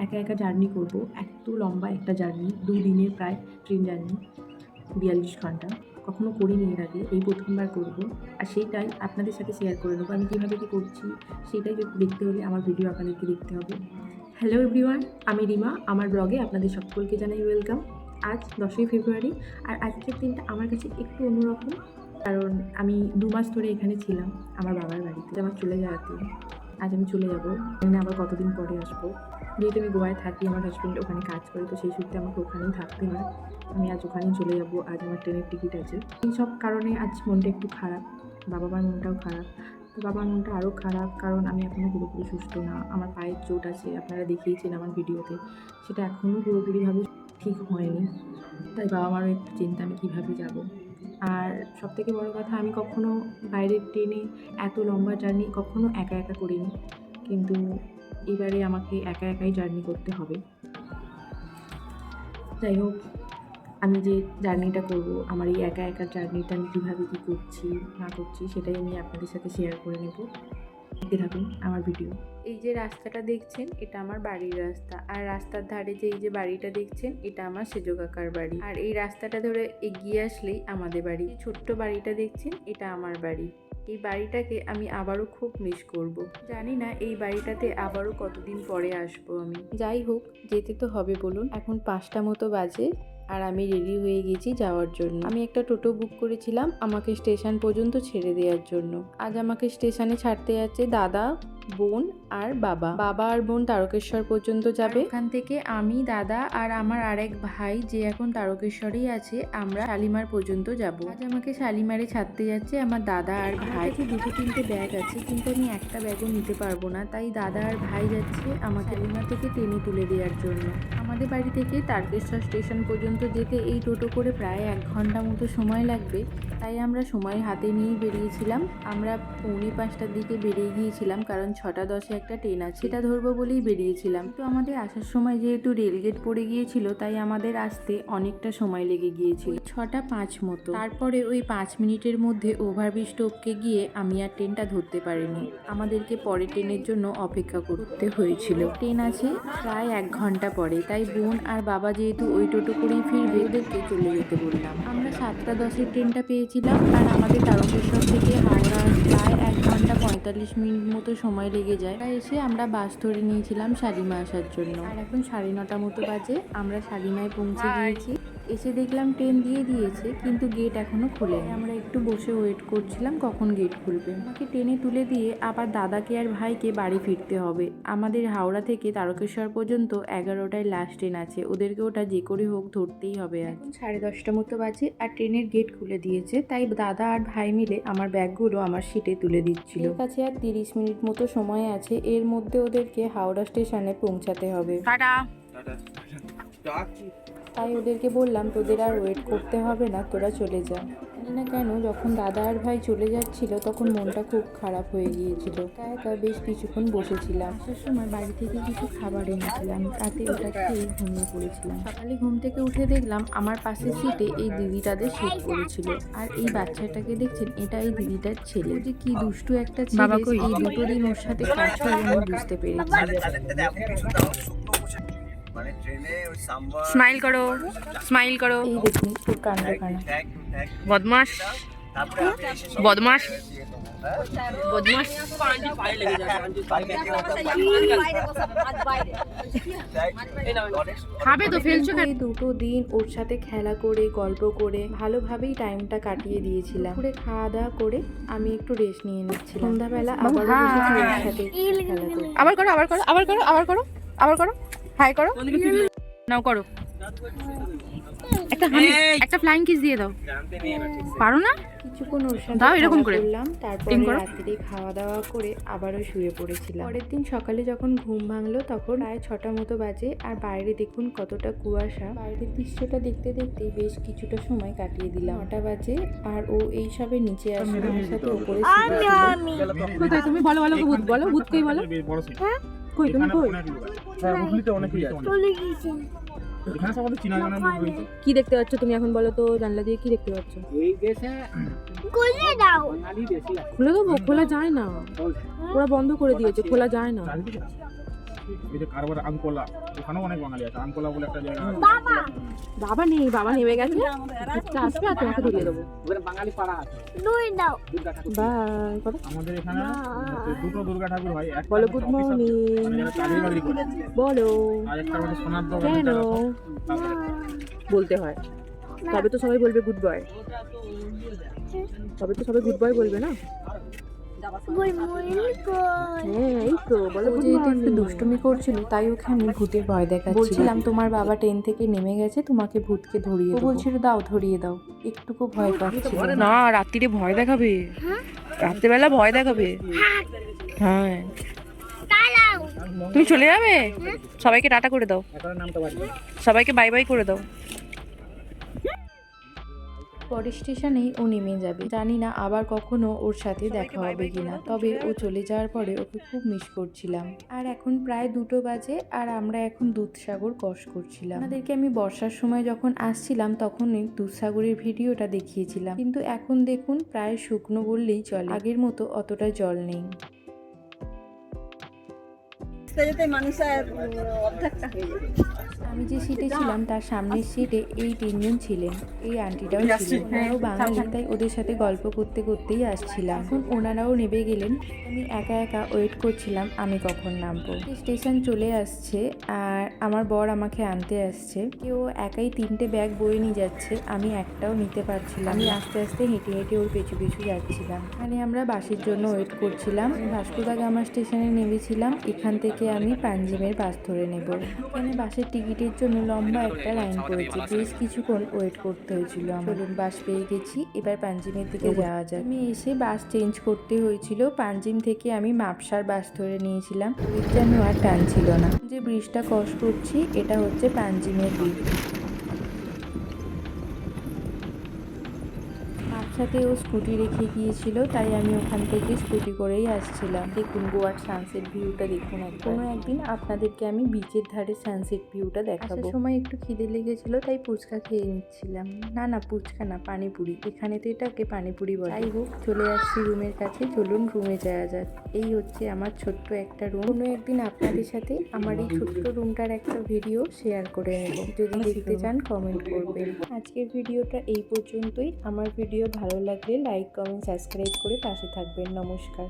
একা একা জার্নি করব, এত লম্বা একটা জার্নি, 2 দিনের প্রায় ট্রেন জার্নি, 42 ঘন্টা। কখনো করিনি এর আগে, এই প্রথমবার করব। আর সেইটাই আপনাদের সাথে শেয়ার করে নেবো। আমি কীভাবে কী করছি সেটাই দেখতে হলে আমার ভিডিও আপনাদেরকে দেখতে হবে। হ্যালো এভরিওয়ান, আমি রিমা। আমার ব্লগে আপনাদের সকলকে জানাই ওয়েলকাম। আজ 10ই ফেব্রুয়ারি, আর আজকের দিনটা আমার কাছে একটু অন্যরকম, কারণ আমি 2 মাস ধরে এখানে ছিলাম আমার বাবার বাড়িতে। আমার চলে যাওয়ার দিন। আজ আমি চলে যাবো, মানে আবার কতদিন পরে আসবো। যেহেতু আমি গোয়ায় থাকি, আমার হাজব্যান্ড ওখানে কাজ করে, তো সেই সূত্রে আমাকে ওখানেই থাকতে হয়। আমি আজ ওখানেই চলে যাবো। আজ আমার ট্রেনের টিকিট আছে। এই সব কারণে আজ মনটা একটু খারাপ, বাবা মার মনটাও খারাপ। তো বাবার মনটা আরও খারাপ, কারণ আমি এখনও পুরোপুরি সুস্থ না। আমার পায়ের চোট আছে, আপনারা দেখিয়েছেন আমার ভিডিওতে, সেটা এখনও পুরোপুরিভাবে ঠিক হয়নি। তাই বাবা মারও একটু চিন্তা, আমি কীভাবে যাব। আর সবথেকে বড় কথা, আমি কখনো বাইরের ট্রেনে এত লম্বা জার্নি কখনো একা একা করিনি, কিন্তু এবারে আমাকে একা একাই জার্নি করতে হবে। যাই হোক, আমি যে জার্নিটা করব, আমার এই একা একা জার্নিটা আমি কীভাবে কী করছি না করছি সেটাই আমি আপনাদের সাথে শেয়ার করে নেব। দেখতে থাকুন আমার ভিডিও। এই যে রাস্তাটা দেখছেন, এটা আমার বাড়ির রাস্তা। আর রাস্তার ধারে যে এই যে বাড়িটা দেখছেন, এটা আমার সেজো কাকার বাড়ি। আর এই রাস্তাটা ধরে এগিয়ে আসলেই আমাদের বাড়ি। ছোট্ট বাড়িটা দেখছেন, এটা আমার বাড়ি। এই বাড়িটাকে আমি আবারও খুব মিস করব। জানি না এই বাড়িটাতে আবারও কতদিন পরে আসবো আমি। যাই হোক, যেতে তো হবে বলুন। এখন 5টা মতো বাজে, আর আমি রেডি হয়ে গেছি যাওয়ার জন্য। আমি একটা টোটো বুক করেছিলাম আমাকে স্টেশন পর্যন্ত ছেড়ে দেওয়ার জন্য। আজ আমাকে স্টেশনে ছাড়তে যাচ্ছে দাদা, বোন আর বাবা। বাবা আর বোন তারকেশ্বর পর্যন্ত যাবে। ওখান থেকে আমি, দাদা আর আমার আরেক ভাই, যে এখন তারকেশ্বরেই আছে, আমরা শালিমার পর্যন্ত যাব। আজ আমাকে শালিমারে ছাড়তে যাচ্ছে আমার দাদা আর ভাই। 2-3টে ব্যাগ আছে, কিন্তু আমি একটা ব্যাগও নিতে পারবো না। তাই দাদা আর ভাই যাচ্ছে আমাকে শালিমা থেকে ট্রেনে তুলে দেওয়ার জন্য। আমাদের বাড়ি থেকে তারকেশ্বর স্টেশন পর্যন্ত যেতে এই টোটো করে প্রায় 1 ঘন্টা মতো সময় লাগবে। তাই আমরা সময় হাতে নিয়েই বেরিয়েছিলাম। আমরা 4:45টার দিকে বেরিয়ে গিয়েছিলাম, কারণ 6:10-এ একটা ট্রেন আছে, সেটা ধরবো বলেই বেরিয়েছিলাম। তো আমাদের আসার সময় যেহেতু রেলগেট পড়ে গিয়েছিল, তাই আমাদের আসতে অনেকটা সময় লেগে গিয়েছিল, 6:05 মতো। তারপরে ওই 5 মিনিটের মধ্যে ওভারব্রিজ টপকে গিয়ে আমি আর ট্রেনটা ধরতে পারিনি। আমাদেরকে পরের ট্রেনের জন্য অপেক্ষা করতে হয়েছিল। ট্রেন আছে প্রায় 1 ঘন্টা পরে, তাই বোন আর বাবা যেহেতু ওই টোটো করেই ফিরবে, ওদেরকে চলে যেতে বললাম। আমরা 7:10-এর ট্রেনটা পেয়েছিলাম, আর আমাদের তারকেশ্বর থেকে হাওড়া প্রায় 1 ঘন্টা 45 মিনিট মতো সময় লেগে যায়। তাই এসে আমরা বাস ধরে নিয়েছিলাম শালিমা আসার জন্য। আর এখন 9:30 মতো বাজে, আমরা শালিমায় পৌঁছে গিয়েছি। এসে দেখলাম ট্রেন দিয়ে দিয়েছে, কিন্তু গেট এখনো খোলেনি। আমরা একটু বসে ওয়েট করছিলাম কখন গেট খুলবে। আমাকে ট্রেনে তুলে দিয়ে আবার দাদাকে আর ভাইকে বাড়ি ফিরতে হবে। আমাদের হাওড়া থেকে তারকেশ্বর পর্যন্ত 11টায় লাস্ট ট্রেন আছে, ওদেরকে ওটা যে করে হোক ধরতেই হবে। এখন 10:30 মতো বাজে, আর ট্রেনের গেট খুলে দিয়েছে। তাই দাদা আর ভাই মিলে আমার ব্যাগগুলো আমার সিটে তুলে দিচ্ছিল। এর কাছে আর 30 মিনিট মতো সময় আছে, এর মধ্যে ওদেরকে হাওড়া স্টেশনে পৌঁছাতে হবে। তাই ওদেরকে বললাম, তোদের আর ওয়েট করতে হবে না, তোরা চলে যা। জানি না কেন, যখন দাদা আর ভাই চলে যাচ্ছিল তখন মনটা খুব খারাপ হয়ে গিয়েছিল। তাই একা বেশ কিছুক্ষণ বসেছিলাম। আসার সময় বাড়ি থেকে কিছু খাবার এনেছিলাম, রাতে ওটা খেয়ে ঘুমিয়ে পড়েছিলাম। সকালে ঘুম থেকে উঠে দেখলাম আমার পাশের সিটে এই দিদিটাদের সিট পড়েছিল। আর এই বাচ্চাটাকে দেখছেন, এটা এই দিদিটার ছেলে। যে কি দুষ্টু একটা ছেলে, এই দুটো দিন ওর সাথে কাজ করে আমি বুঝতে পেরেছি। স্মাইল করো, স্মাইল করো। এই দেখুন খুব কাণ্ড কানা। বদমাস, বদমাস, বদমাস। খাবে তো, ফেলছো কেন? এই 2 দিন ওর সাথে খেলা করে গল্প করে ভালোভাবেই টাইমটা কাটিয়ে দিয়েছিলাম। পুরো খাওয়া দাওয়া করে আমি একটু রেস্ট নিয়ে নিচ্ছিলাম। সন্ধ্যাবেলা আবার ওর সাথে খেলা করি। আবার করো, আবার করো, আবার করো, আবার করো, আবার করো, হাই করো, নাও করো। একটা ফ্লাইং কিস দিয়ে দাও। পারো না? কিছুক্ষণ ওর সাথে দাও এরকম করে করলাম, তারপরে রাত্রে খাওয়া দাওয়া করে আবারও শুয়ে পড়েছিলাম। পরের দিন সকালে যখন ঘুম ভাঙলো তখন প্রায় 6টা মতো বাজে, আর বাইরে দেখুন কতটা কুয়াশা। বাইরের দৃশ্যটা দেখতে দেখতে বেশ কিছুটা সময় কাটিয়ে দিলাম। 9টা বাজে, আর ও এই সবে নিচে আসলো, ওর সাথে উপরে কোথায় তুমি? বলো বলো, ভূত বলো, ভূত কই বলো। কই তুমি কই? এখানে সব আমাদের চিনা জানা লোক রয়েছে। কি দেখতে পাচ্ছ তুমি এখন বলো তো, জানলা দিয়ে কি দেখতে পাচ্ছ? এই দেশে খুলে দাও। বাঙালি বেশি আছে। খুলে দেবো? খোলা যায় না, ওরা বন্ধ করে দিয়েছে, খোলা যায় না। এই যে কারবার আঙ্কোলা, ওখানেও অনেক বাঙালি আছে। আঙ্কোলা বলে একটা জায়গা আছে। বাবা বাবা নেই, বাবা নেমে গেছে, ভূতটা আসবে আর তোমাকে ধরিয়ে দেবো। ওখানে বাঙালি পাড়া আছে। দুই দাও দুর্গা ঠাকুর। বাই করো। আমাদের এখানে দুটো দুর্গা ঠাকুর হয়, একটা বলো হচ্ছে গুড office মর্নিং। মানে যারা চাকরি বাকরি করে, বলো আর একটা হচ্ছে সোনার কেন দোকান। বলতে হয়, তবে তো সবাই বলবে গুড বয়, তবে তো সবাই গুড বয় বলবে না। গুড মর্নিং হ্যাঁ এই তো বলো ও good যেহেতু একটু morning। দুষ্টুমি করছিল তাই ওকে আমি ভূতের ভয় দেখাচ্ছিলাম। বলছিলাম তোমার বাবা ট্রেন থেকে নেমে গেছে, তোমাকে ভূতকে ধরিয়ে দেবো। ও বলছিল দাও ধরিয়ে দাও, একটুকু ভয় পাচ্ছিল না। না রাত্রিরে ভয় দেখাবে, রাত্রিবেলা ভয় দেখাবে। হ্যাঁ দাঁড়াও তুমি চলে যাবে, সবাইকে টাটা করে দাও, এখন নামতে পারি। সবাইকে বাই বাই করে দাও। পরের স্টেশনেই ও নেমে যাবে, জানি না আবার কখনো ওর সাথে দেখা হবে কিনা। তবে ও চলে যাওয়ার পরে ওকে খুব মিস করছিলাম। আর এখন প্রায় 2টো বাজে আর আমরা এখন দুধসাগর ক্রস করছিলাম। আপনাদেরকে আমি বর্ষার সময় যখন আসছিলাম তখনই দুধসাগরের ভিডিওটা দেখিয়েছিলাম, কিন্তু এখন দেখুন প্রায় শুকনো বললেই চলে, আগের মতো অতটা জল নেই। আমি যে সিটে ছিলাম তার সামনের সিটে এই 3জন ছিলেন, এই আন্টিটাও ছিলেন। ওনারাও বাঙালি, তাই ওদের সাথে গল্প করতে করতেই আসছিলাম। এখন ওনারাও নেমে গেলেন, আমি একা একা ওয়েট করছিলাম আমি কখন নামবো। স্টেশন চলে আসছে আর আমার বর আমাকে আনতে আসছে। কেউ একাই 3টে ব্যাগ বয়ে নিয়ে যাচ্ছে, আমি একটাও নিতে পারছিলাম। আমি আস্তে আস্তে হেঁটে হেঁটে ওর পেছু পেছু যাচ্ছিলাম। মানে আমরা বাসের জন্য ওয়েট করছিলাম। ভাস্কো দা গামা স্টেশনে নেমেছিলাম, এখান থেকে আমি পাঞ্জিমের বাস ধরে নেব। এখানে বাসের টিকিটের জন্য লম্বা একটা লাইন পড়েছে, বেশ কিছুক্ষণ ওয়েট করতে হয়েছিল। চলুন বাস পেয়ে গেছি, এবার পাঞ্জিমের দিকে যাওয়া যাক। আমি এসে বাস চেঞ্জ করতে হয়েছিল, পাঞ্জিম থেকে আমি মাপসার বাস ধরে নিয়েছিলাম। যেন আর টানছিল না। যে ব্রিজটা ক্রস করছি এটা হচ্ছে পাঞ্জিমের ব্রিজ। সাথে ও স্কুটি রেখে গিয়েছিল, তাই আমি ওখান থেকে স্কুটি করেই আসছিলাম। দেখুন গোয়ার সানসেট ভিউটা দেখুন। কোনো একদিন আপনাদেরকে আমি বিচের ধারে সানসেট ভিউটা দেখাবো। আসার সময় একটু খিদে লেগেছিল তাই ফুচকা খেয়ে নিচ্ছিলাম। না ফুচকা না, পানিপুরি। এখানে তো এটাকে পানিপুরি বলে। যাই হোক চলে আসছি রুমের কাছে, চলুন রুমে যাওয়া যাক। এই হচ্ছে আমার ছোট্ট একটা রুম। কোনো একদিন আপনাদের সাথে আমার এই ছোট্ট রুমটার একটা ভিডিও শেয়ার করে নেব, যদি দেখতে চান কমেন্ট করবেন। আজকের ভিডিওটা এই পর্যন্তই। আমার ভিডিও ভালো লাগলে লাইক কমেন্ট সাবস্ক্রাইব করে পাশে থাকবেন। নমস্কার।